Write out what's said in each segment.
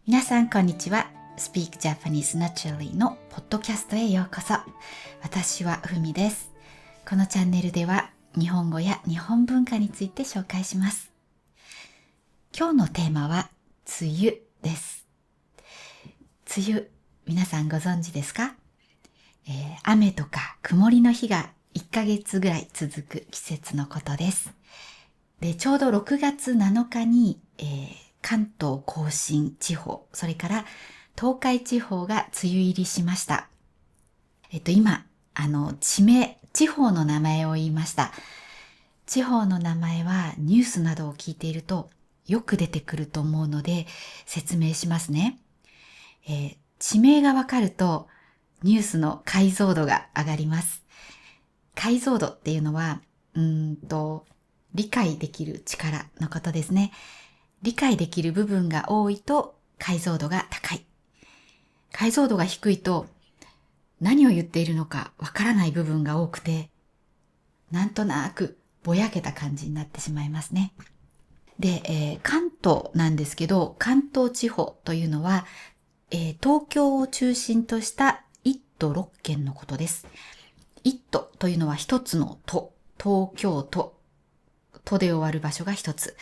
皆さんこんにちは。Speak Japanese Naturally のポッドキャストへようこそ。私はふみです。このチャンネルでは日本語や日本文化について紹介します。今日のテーマは梅雨です。梅雨、皆さんご存知ですか？雨とか曇りの日が1ヶ月ぐらい続く季節のことです。で、ちょうど6月7日に、関東甲信地方、それから東海地方が梅雨入りしました。今、地方の名前を言いました。地方の名前はニュースなどを聞いているとよく出てくると思うので説明しますね。地名がわかるとニュースの解像度が上がります。解像度っていうのは、理解できる力のことですね。理解できる部分が多いと解像度が高い。解像度が低いと何を言っているのかわからない部分が多くて、なんとなくぼやけた感じになってしまいますね。で、関東なんですけど、関東地方というのは、東京を中心とした1都6県のことです。1都というのは一つの都、東京都、都で終わる場所が一つ。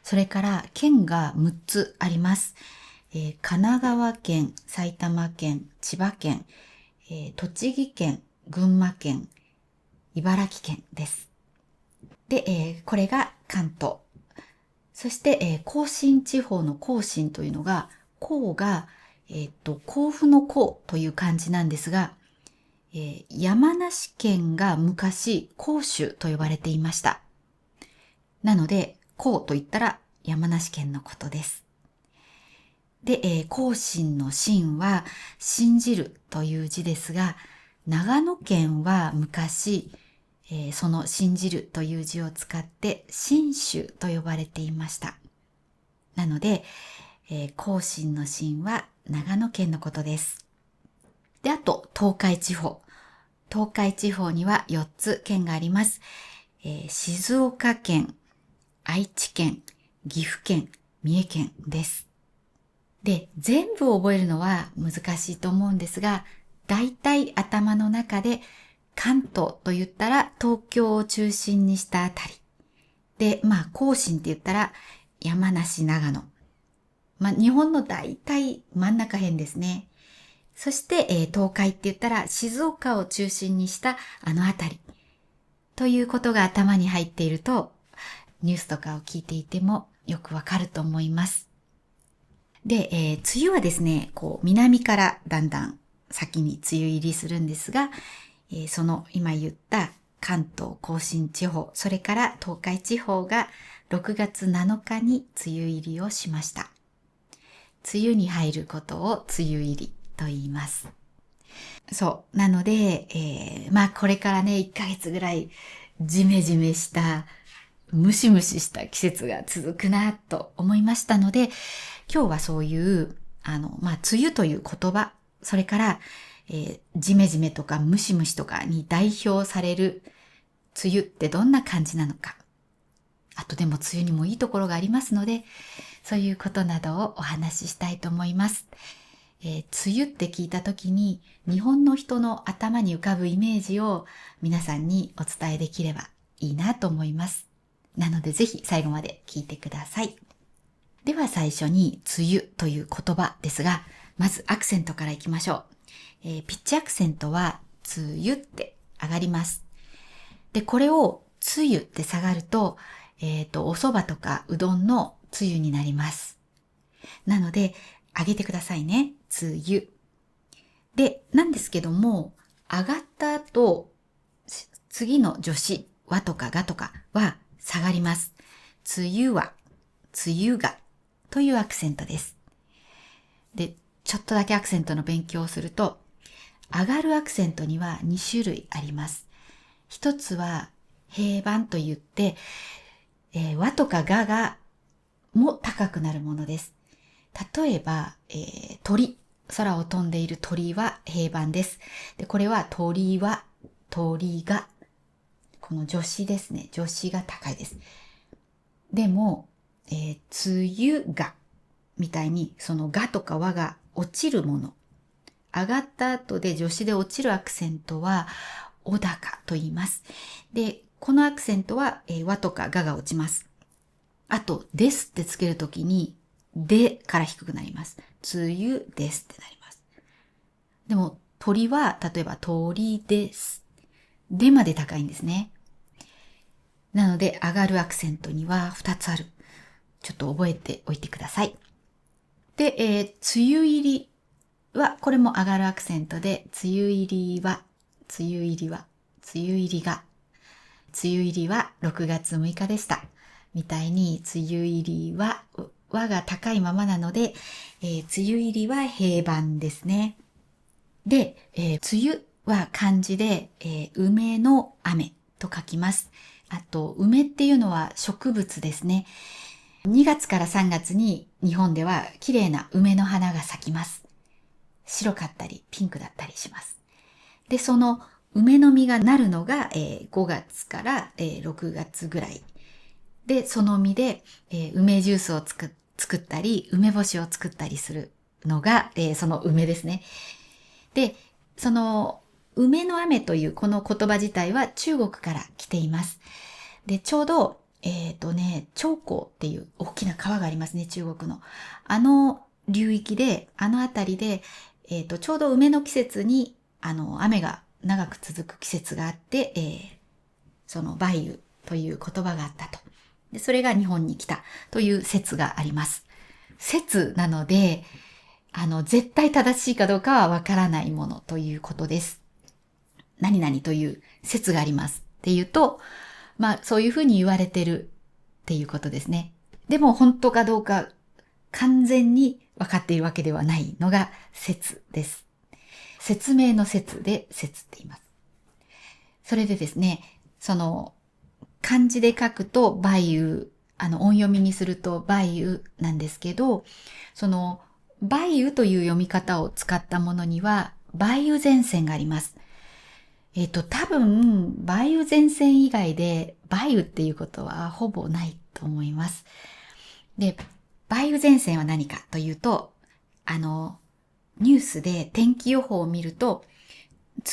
それから県が6つあります。神奈川県、埼玉県、千葉県、栃木県、群馬県、茨城県です。で、これが関東。そして、甲信地方の甲信というのが、甲が、甲府の甲という漢字なんですが、山梨県が昔甲州と呼ばれていました。なので、甲と言ったら山梨県のことです。で、甲信の信は信じるという字ですが、長野県は昔、その信じるという字を使って信州と呼ばれていました。なので、甲信の信は長野県のことです。で、あと東海地方。東海地方には4つ県があります。静岡県、愛知県、岐阜県、三重県です。で、全部覚えるのは難しいと思うんですが、だいたい頭の中で関東と言ったら東京を中心にしたあたり。で、甲信って言ったら山梨、長野。日本のだいたい真ん中辺ですね。そして、東海って言ったら静岡を中心にしたあのあたり。ということが頭に入っていると、ニュースとかを聞いていてもよくわかると思います。で、梅雨はですね、南からだんだん先に梅雨入りするんですが、その今言った関東甲信地方、それから東海地方が6月7日に梅雨入りをしました。梅雨に入ることを梅雨入りと言います。そう。なので、これからね、1ヶ月ぐらいジメジメしたムシムシした季節が続くなと思いましたので、今日はそういう、梅雨という言葉、それから、ジメジメとかムシムシとかに代表される梅雨ってどんな感じなのか。あとでも梅雨にもいいところがありますので、そういうことなどをお話ししたいと思います。梅雨って聞いたときに日本の人の頭に浮かぶイメージを皆さんにお伝えできればいいなと思います。なのでぜひ最後まで聞いてください。では最初に梅雨という言葉ですが、まずアクセントからいきましょう。ピッチアクセントは梅雨って上がります。で、これを梅雨って下がると、お蕎麦とかうどんの梅雨になります。なので、上げてくださいね。梅雨。で、なんですけども、上がった後、次の助詞、和とかがとかは下がります。梅雨は、梅雨がというアクセントです。で、ちょっとだけアクセントの勉強をすると、上がるアクセントには2種類あります。一つは平板と言って、和とかがも高くなるものです。例えば、鳥、空を飛んでいる鳥は平板です。で、これは鳥は、鳥が、この助詞ですね。助詞が高いです。でも、梅雨が、みたいにそのがとかわが落ちるもの。上がった後で助詞で落ちるアクセントはお高と言います。で、このアクセントは、わとかがが落ちます。あと、ですってつけるときに、でから低くなります。梅雨ですってなります。でも、鳥は、例えば鳥です。でまで高いんですね。なので、上がるアクセントには2つある。ちょっと覚えておいてください。で、梅雨入りは、これも上がるアクセントで、梅雨入りは、梅雨入りは、梅雨入りが、梅雨入りは6月6日でした。みたいに、梅雨入りは、和が高いままなので、梅雨入りは平板ですね。で、梅雨は漢字で、梅の雨と書きます。あと、梅っていうのは植物ですね。2月から3月に日本では綺麗な梅の花が咲きます。白かったりピンクだったりします。で、その梅の実がなるのが、5月から、6月ぐらい。で、その実で、梅ジュースを作ったり、梅干しを作ったりするのが、その梅ですね。で、その梅の雨というこの言葉自体は中国から来ています。で、ちょうど、長江っていう大きな川がありますね、中国の。あの流域で、あの辺りで、ちょうど梅の季節に、雨が長く続く季節があって、その梅雨という言葉があったと。で、それが日本に来たという説があります。説なので、絶対正しいかどうかはわからないものということです。何々という説がありますっていうと、まあそういうふうに言われてるっていうことですね。でも本当かどうか完全に分かっているわけではないのが説です。説明の説で説って言います。それでですね、その漢字で書くと梅雨、音読みにすると梅雨なんですけど、その梅雨という読み方を使ったものには梅雨前線があります。多分、梅雨前線以外で梅雨っていうことはほぼないと思います。で、梅雨前線は何かというと、ニュースで天気予報を見ると、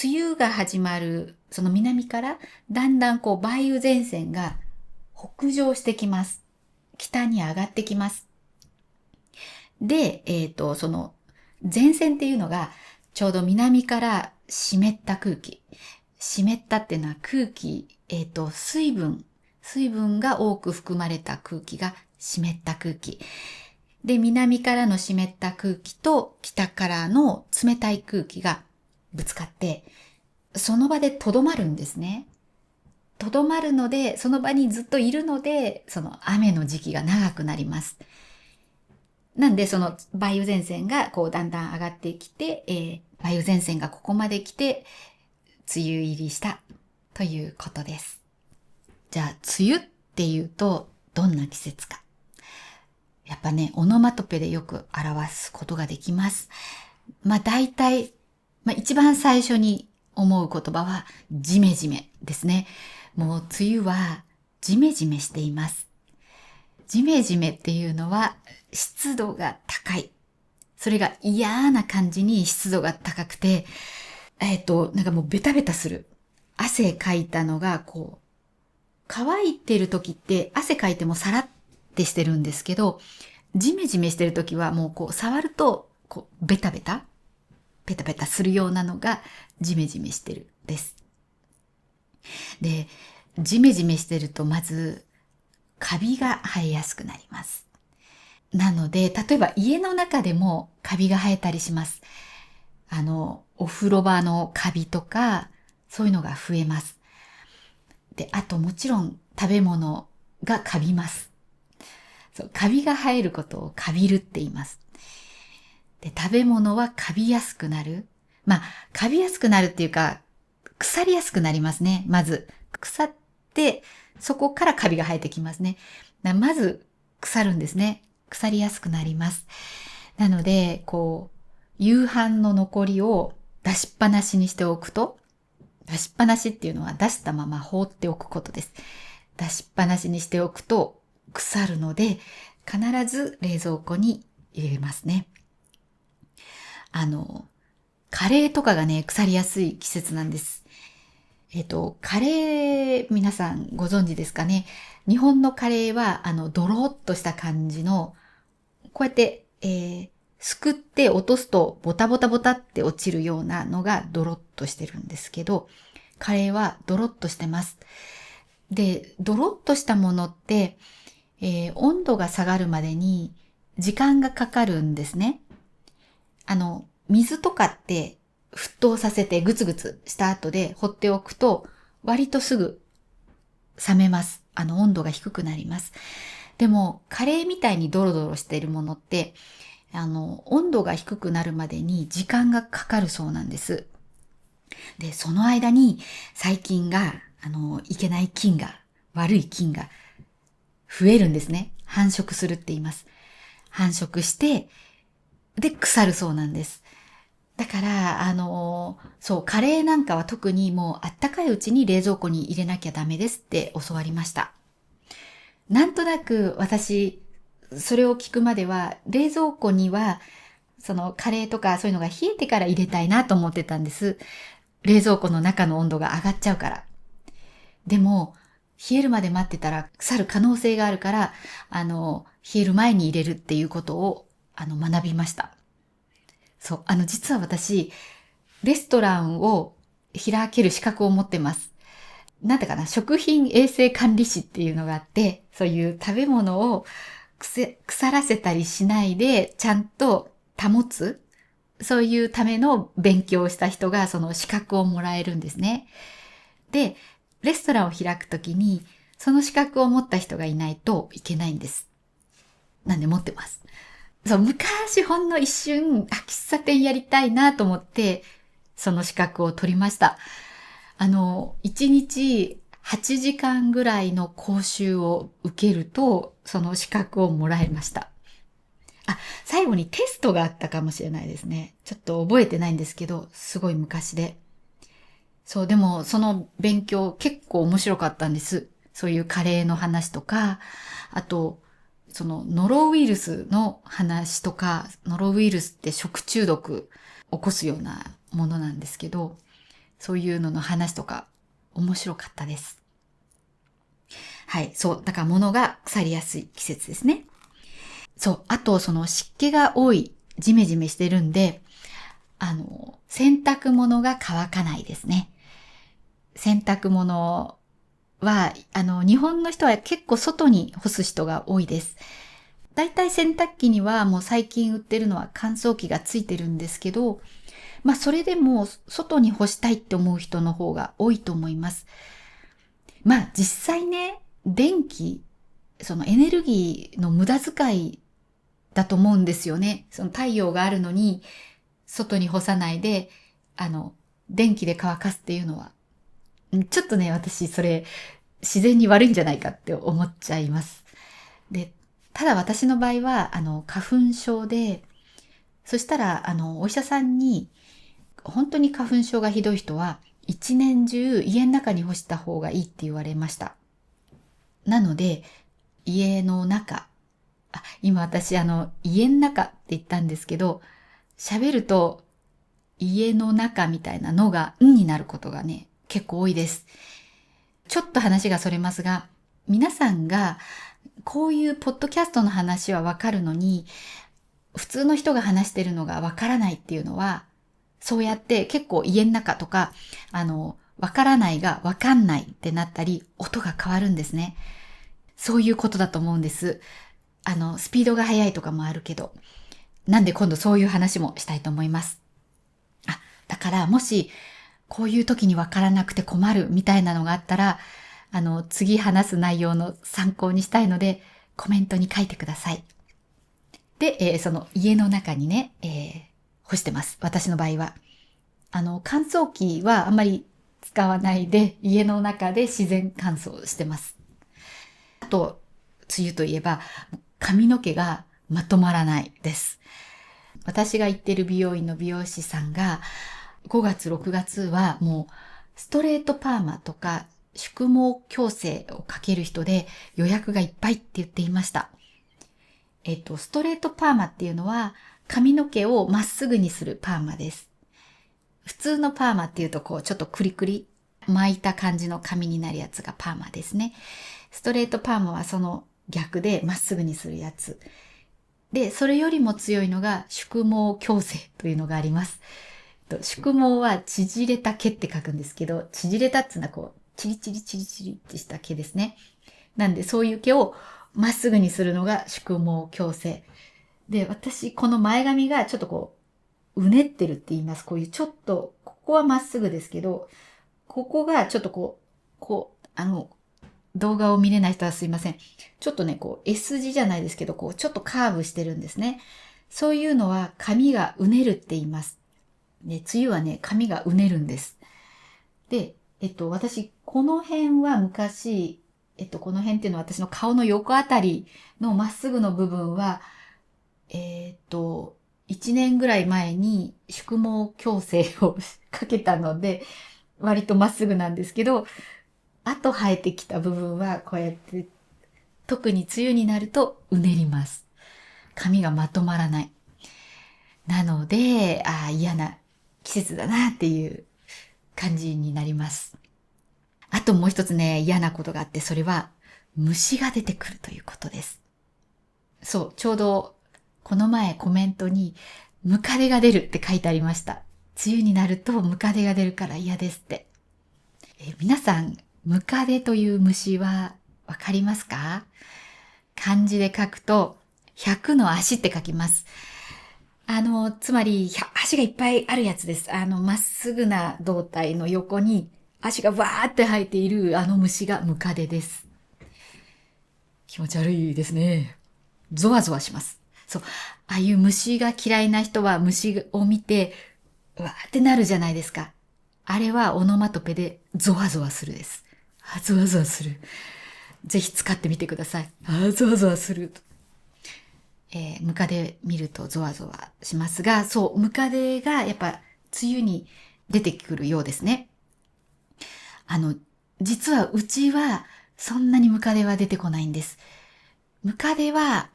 梅雨が始まる、その南からだんだんこう梅雨前線が北上してきます。北に上がってきます。で、その前線っていうのがちょうど南から湿った空気。湿ったっていうのは空気、水分が多く含まれた空気が湿った空気。で、南からの湿った空気と北からの冷たい空気がぶつかって、その場でとどまるんですね。とどまるので、その場にずっといるので、その雨の時期が長くなります。なんで、その梅雨前線がこうだんだん上がってきて、梅雨前線がここまで来て、梅雨入りしたということです。じゃあ、梅雨っていうとどんな季節か。やっぱね、オノマトペでよく表すことができます。まあ大体、一番最初に思う言葉はジメジメですね。もう梅雨はジメジメしています。ジメジメっていうのは湿度が高い。それが嫌な感じに湿度が高くて、なんかもうベタベタする。汗かいたのがこう、乾いてる時って汗かいてもサラってしてるんですけど、ジメジメしてる時はもうこう触るとこうベタベタするようなのがジメジメしてるです。で、ジメジメしてるとまずカビが生えやすくなります。なので、例えば家の中でもカビが生えたりします。お風呂場のカビとか、そういうのが増えます。で、あともちろん食べ物がカビます。そう、カビが生えることをカビるって言います。で、食べ物はカビやすくなる。まあ、カビやすくなるっていうか、腐りやすくなりますね。まず、腐って、そこからカビが生えてきますね。まず、腐るんですね。腐りやすくなります。なので、こう、夕飯の残りを出しっぱなしにしておくと、出しっぱなしっていうのは出したまま放っておくことです。出しっぱなしにしておくと腐るので、必ず冷蔵庫に入れますね。カレーとかがね、腐りやすい季節なんです。カレー、皆さんご存知ですかね。日本のカレーは、ドロッとした感じの、こうやって、すくって落とすとボタボタボタって落ちるようなのがドロッとしてるんですけど、カレーはドロッとしてます。で、ドロッとしたものって、温度が下がるまでに時間がかかるんですね。水とかって沸騰させてグツグツした後で放っておくと割とすぐ冷めます。温度が低くなります。でも、カレーみたいにドロドロしているものって、温度が低くなるまでに時間がかかるそうなんです。で、その間に細菌が、いけない菌が、悪い菌が増えるんですね。繁殖するって言います。繁殖して、で、腐るそうなんです。だから、そう、カレーなんかは特にもうあったかいうちに冷蔵庫に入れなきゃダメですって教わりました。なんとなく私、それを聞くまでは、冷蔵庫には、そのカレーとかそういうのが冷えてから入れたいなと思ってたんです。冷蔵庫の中の温度が上がっちゃうから。でも、冷えるまで待ってたら腐る可能性があるから、冷える前に入れるっていうことを、学びました。そう、実は私、レストランを開ける資格を持ってます。なんてかな、食品衛生管理士っていうのがあって、そういう食べ物を腐らせたりしないで、ちゃんと保つ、そういうための勉強をした人がその資格をもらえるんですね。で、レストランを開くときに、その資格を持った人がいないといけないんです。なんで持ってます。そう、昔ほんの一瞬、喫茶店やりたいなと思って、その資格を取りました。1日8時間ぐらいの講習を受けると、その資格をもらいました。最後にテストがあったかもしれないですね。ちょっと覚えてないんですけど、すごい昔で。そう、でもその勉強結構面白かったんです。そういうカレーの話とか、あと、そのノロウイルスの話とか、ノロウイルスって食中毒起こすようなものなんですけど、そういうのの話とか面白かったです。はい、そう、だから物が腐りやすい季節ですね。そう、あとその湿気が多い、ジメジメしてるんで、洗濯物が乾かないですね。洗濯物は、日本の人は結構外に干す人が多いです。だいたい洗濯機にはもう最近売ってるのは乾燥機がついてるんですけど、まあそれでも外に干したいって思う人の方が多いと思います。まあ実際ね、電気、そのエネルギーの無駄遣いだと思うんですよね。その太陽があるのに外に干さないで、電気で乾かすっていうのは、ちょっとね、私それ自然に悪いんじゃないかって思っちゃいます。で、ただ私の場合は、花粉症で、そしたら、お医者さんに、本当に花粉症がひどい人は、一年中家の中に干した方がいいって言われました。なので、家の中、今私家の中って言ったんですけど、喋ると家の中みたいなのがんになることがね、結構多いです。ちょっと話がそれますが、皆さんがこういうポッドキャストの話はわかるのに、普通の人が話してるのがわからないっていうのは、そうやって結構家の中とか、わからないがわかんないってなったり、音が変わるんですね。そういうことだと思うんです。スピードが速いとかもあるけど。なんで今度そういう話もしたいと思います。だからもし、こういう時にわからなくて困るみたいなのがあったら、次話す内容の参考にしたいので、コメントに書いてください。で、その家の中にね、干してます。私の場合は。乾燥機はあんまり使わないで、家の中で自然乾燥してます。あと、梅雨といえば、髪の毛がまとまらないです。私が行ってる美容院の美容師さんが、5月、6月はもう、ストレートパーマとか、宿毛矯正をかける人で予約がいっぱいって言っていました。ストレートパーマっていうのは髪の毛をまっすぐにするパーマです。普通のパーマっていうとちょっとクリクリ巻いた感じの髪になるやつがパーマですね。ストレートパーマはその逆でまっすぐにするやつ。で、それよりも強いのが縮毛矯正というのがあります。縮毛は縮れた毛って書くんですけど、縮れたっていうのはチリチリチリチリってした毛ですね。なんでそういう毛をまっすぐにするのが縮毛矯正。で、私、この前髪がちょっとうねってるって言います。こういうちょっと、ここはまっすぐですけど、ここがちょっと動画を見れない人はすいません。ちょっとね、S 字じゃないですけど、ちょっとカーブしてるんですね。そういうのは髪がうねるって言います。で、梅雨はね、髪がうねるんです。で、私、この辺は昔、この辺っていうのは私の顔の横あたりのまっすぐの部分は、1年ぐらい前に縮毛矯正をかけたので、割とまっすぐなんですけど、あと生えてきた部分はこうやって、特に梅雨になるとうねります。髪がまとまらない。なので、嫌な季節だなっていう感じになります。あともう一つね、嫌なことがあって、それは虫が出てくるということです。そう、ちょうどこの前コメントにムカデが出るって書いてありました。梅雨になるとムカデが出るから嫌ですって。皆さん、ムカデという虫はわかりますか？漢字で書くと、100の足って書きます。つまり、足がいっぱいあるやつです。まっすぐな胴体の横に足がわーって生えているあの虫がムカデです。気持ち悪いですね。ゾワゾワします。そう。ああいう虫が嫌いな人は虫を見て、うわーってなるじゃないですか。あれはオノマトペでゾワゾワするです。ゾワゾワする。ぜひ使ってみてください。ゾワゾワする。ムカデ見るとゾワゾワしますが、そう、ムカデがやっぱ梅雨に出てくるようですね。実はうちはそんなにムカデは出てこないんです。ムカデは、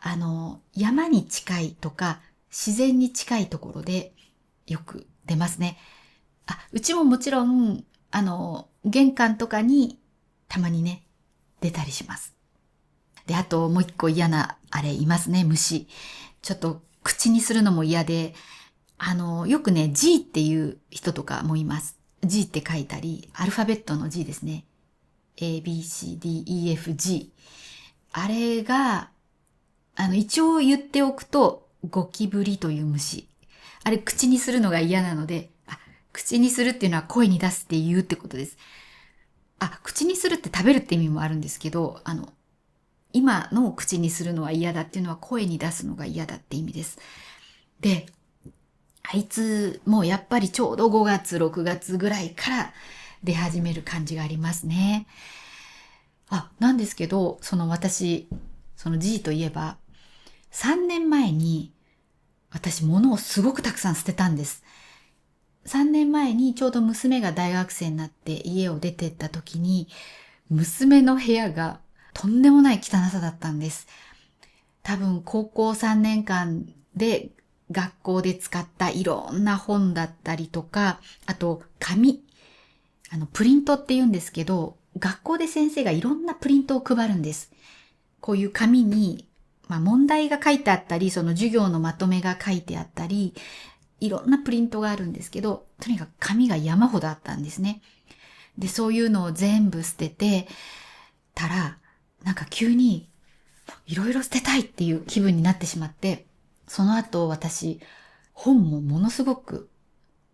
山に近いとか自然に近いところでよく出ますね。うちももちろん、玄関とかにたまにね、出たりします。で、あともう一個嫌な、あれいますね、虫。ちょっと口にするのも嫌で、よくね、G っていう人とかもいます。G って書いたり、アルファベットの G ですね。A, B, C, D, E, F, G。あれが、一応言っておくと、ゴキブリという虫。あれ、口にするのが嫌なので、口にするっていうのは声に出すって言うってことです。口にするって食べるって意味もあるんですけど、今の口にするのは嫌だっていうのは声に出すのが嫌だって意味です。で、あいつもやっぱりちょうど5月、6月ぐらいから出始める感じがありますね。なんですけど、私、その G といえば、3年前に私物をすごくたくさん捨てたんです。3年前にちょうど娘が大学生になって家を出てった時に、娘の部屋がとんでもない汚さだったんです。多分高校3年間で学校で使ったいろんな本だったりとか、あと紙、プリントって言うんですけど、学校で先生がいろんなプリントを配るんです。こういう紙に、問題が書いてあったり、その授業のまとめが書いてあったり、いろんなプリントがあるんですけど、とにかく紙が山ほどあったんですね。で、そういうのを全部捨ててたら、なんか急にいろいろ捨てたいっていう気分になってしまって、その後私、本もものすごく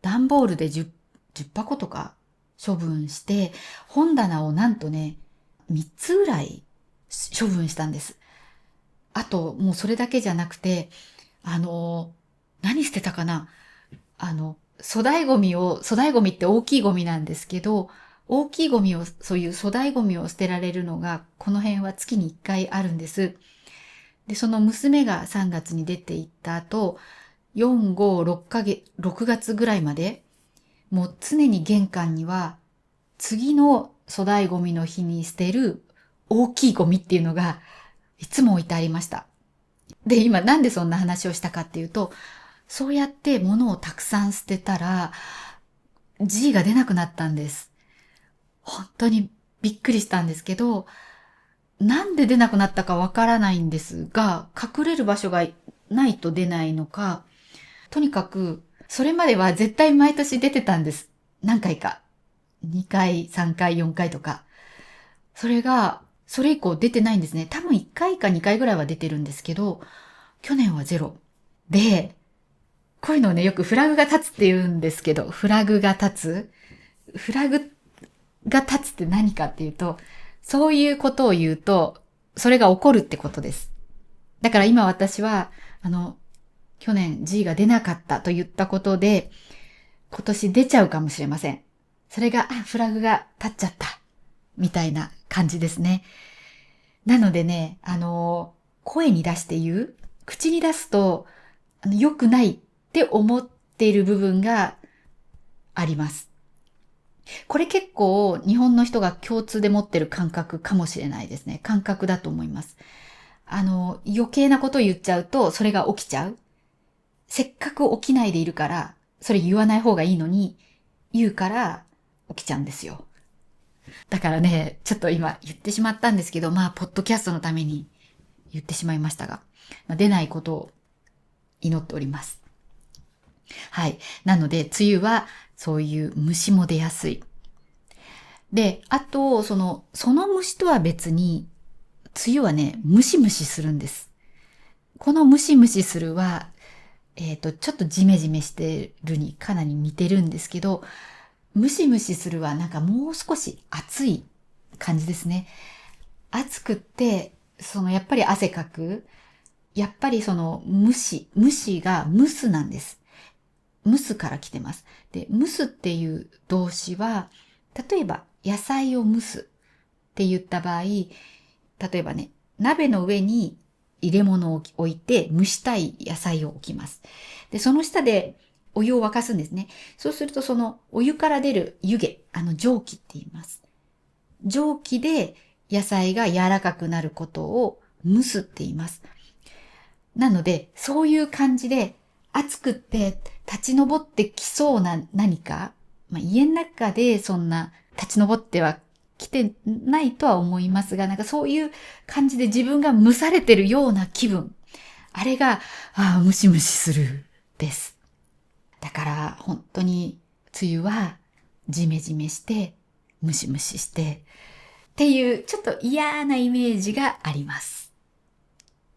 段ボールで10箱とか処分して、本棚をなんとね、3つぐらい処分したんです。あと、もうそれだけじゃなくて、何捨てたかな？粗大ゴミって大きいゴミなんですけど、大きいゴミを、そういう粗大ゴミを捨てられるのが、この辺は月に1回あるんです。で、その娘が3月に出て行った後、4、5、6月ぐらいまで、もう常に玄関には、次の粗大ゴミの日に捨てる大きいゴミっていうのが、いつも置いてありました。で、今なんでそんな話をしたかっていうと、そうやって物をたくさん捨てたら、G が出なくなったんです。本当にびっくりしたんですけど、なんで出なくなったかわからないんですが、隠れる場所がないと出ないのか、とにかく、それまでは絶対毎年出てたんです。何回か。2回、3回、4回とか。それが、それ以降出てないんですね。多分1回か2回ぐらいは出てるんですけど、去年はゼロ。で、こういうのをね、よくフラグが立つって言うんですけど、フラグが立つフラグが立つって何かっていうと、そういうことを言うと、それが起こるってことです。だから今私は、去年 G が出なかったと言ったことで、今年出ちゃうかもしれません。それが、フラグが立っちゃった。みたいな感じですね。なのでね、声に出して言う、口に出すと、良くないって思っている部分があります。これ結構日本の人が共通で持ってる感覚かもしれないですね。感覚だと思います。余計なことを言っちゃうと、それが起きちゃう。せっかく起きないでいるから、それ言わない方がいいのに、言うから起きちゃうんですよ。だからね、ちょっと今言ってしまったんですけど、ポッドキャストのために言ってしまいましたが、出ないことを祈っております。はい。なので、梅雨はそういう虫も出やすい。で、あと、その虫とは別に、梅雨はね、ムシムシするんです。このムシムシするは、ちょっとジメジメしてるにかなり似てるんですけど、ムシムシするはなんかもう少し暑い感じですね。暑くって、やっぱり汗かく。やっぱり虫がムスなんです。ムスから来てます。で、ムスっていう動詞は、例えば野菜を蒸すって言った場合、例えばね、鍋の上に入れ物を置いて蒸したい野菜を置きます。で、その下でお湯を沸かすんですね。そうするとそのお湯から出る湯気、蒸気って言います。蒸気で野菜が柔らかくなることを蒸すって言います。なので、そういう感じで暑くって立ち上ってきそうな何か、家の中でそんな立ち上っては来てないとは思いますが、なんかそういう感じで自分が蒸されてるような気分。あれが、ムシムシするです。だから本当に梅雨はジメジメして、ムシムシしてっていうちょっと嫌なイメージがあります。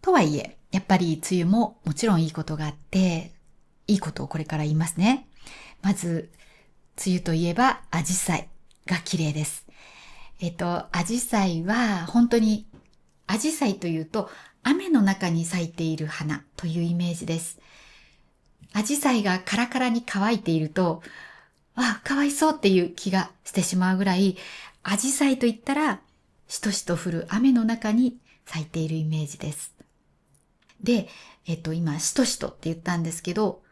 とはいえ、やっぱり梅雨ももちろんいいことがあって、いいことをこれから言いますね。まず、梅雨といえばアジサイが綺麗です。アジサイは本当に、アジサイというと雨の中に咲いている花というイメージです。アジサイがカラカラに乾いていると、かわいそうっていう気がしてしまうぐらい、アジサイと言ったら、しとしと降る雨の中に咲いているイメージです。で、今、しとしとって言ったんですけど、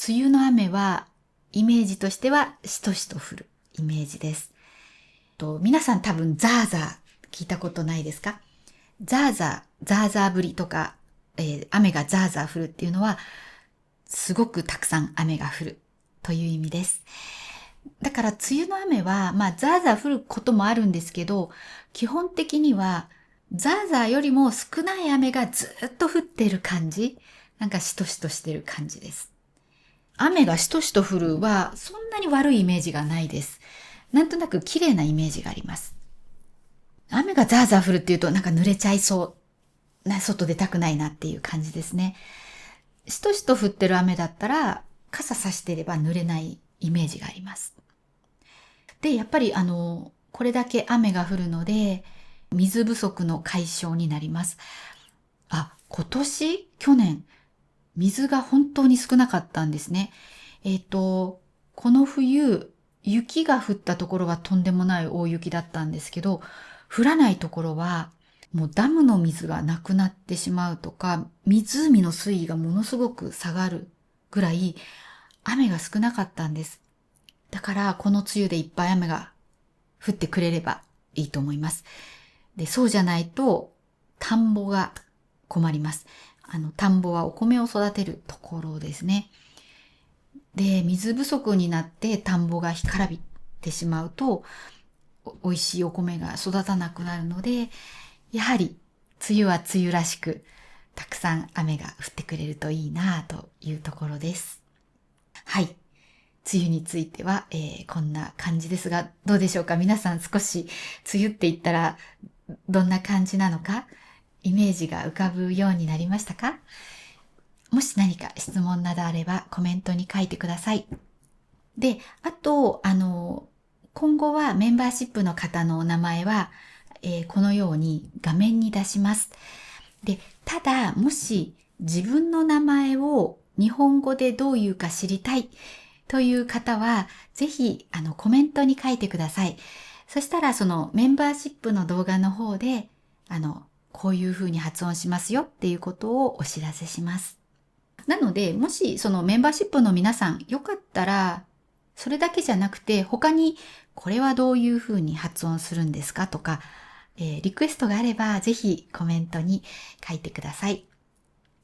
梅雨の雨は、イメージとしては、しとしと降るイメージです。皆さん多分、ザーザー聞いたことないですか？ザーザー降りとか、雨がザーザー降るっていうのは、すごくたくさん雨が降るという意味です。だから梅雨の雨は、ザーザー降ることもあるんですけど、基本的には、ザーザーよりも少ない雨がずっと降っている感じ。なんかしとしとしてる感じです。雨がしとしと降るは、そんなに悪いイメージがないです。なんとなく綺麗なイメージがあります。雨がザーザー降るっていうと、なんか濡れちゃいそう。外出たくないなっていう感じですね。しとしと降ってる雨だったら、傘さしてれば濡れないイメージがあります。で、やっぱりこれだけ雨が降るので、水不足の解消になります。去年、水が本当に少なかったんですね。この冬、雪が降ったところはとんでもない大雪だったんですけど、降らないところは、もうダムの水がなくなってしまうとか、湖の水位がものすごく下がるぐらい、雨が少なかったんです。だから、この梅雨でいっぱい雨が降ってくれればいいと思います。で、そうじゃないと、田んぼが困ります。田んぼはお米を育てるところですね。で、水不足になって田んぼが干からびてしまうと、美味しいお米が育たなくなるので、やはり梅雨は梅雨らしく、たくさん雨が降ってくれるといいなというところです。はい。梅雨については、こんな感じですが、どうでしょうか？皆さん少し梅雨って言ったらどんな感じなのか、イメージが浮かぶようになりましたか？もし何か質問などあればコメントに書いてください。で、あと、今後はメンバーシップの方のお名前は、このように画面に出します。で、ただ、もし自分の名前を日本語でどういうか知りたいという方は、ぜひ、コメントに書いてください。そしたら、そのメンバーシップの動画の方で、こういう風に発音しますよっていうことをお知らせします。なので、もしそのメンバーシップの皆さん、よかったら、それだけじゃなくて、他にこれはどういう風に発音するんですかとか、リクエストがあれば、ぜひコメントに書いてください。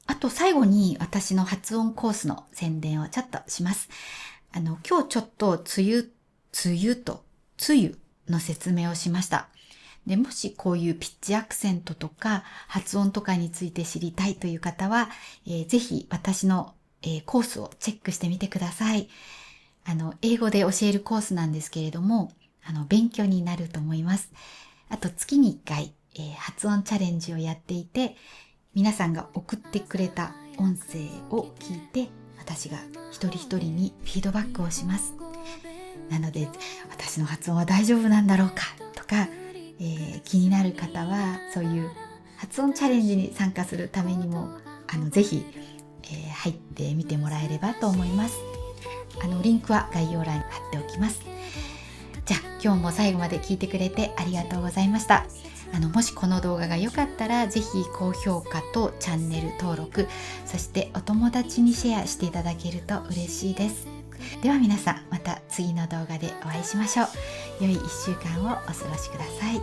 あと最後に私の発音コースの宣伝をちょっとします。今日ちょっと梅雨と梅雨の説明をしました。で、もしこういうピッチアクセントとか発音とかについて知りたいという方は、ぜひ私の、コースをチェックしてみてください。英語で教えるコースなんですけれども、勉強になると思います。あと月に1回、発音チャレンジをやっていて、皆さんが送ってくれた音声を聞いて、私が一人一人にフィードバックをします。なので、私の発音は大丈夫なんだろうかとか、気になる方はそういう発音チャレンジに参加するためにもぜひ、入ってみてもらえればと思います。リンクは概要欄に貼っておきます。じゃあ今日も最後まで聞いてくれてありがとうございました。もしこの動画が良かったらぜひ高評価とチャンネル登録、そしてお友達にシェアしていただけると嬉しいです。では皆さん、また次の動画でお会いしましょう。良い1週間をお過ごしください。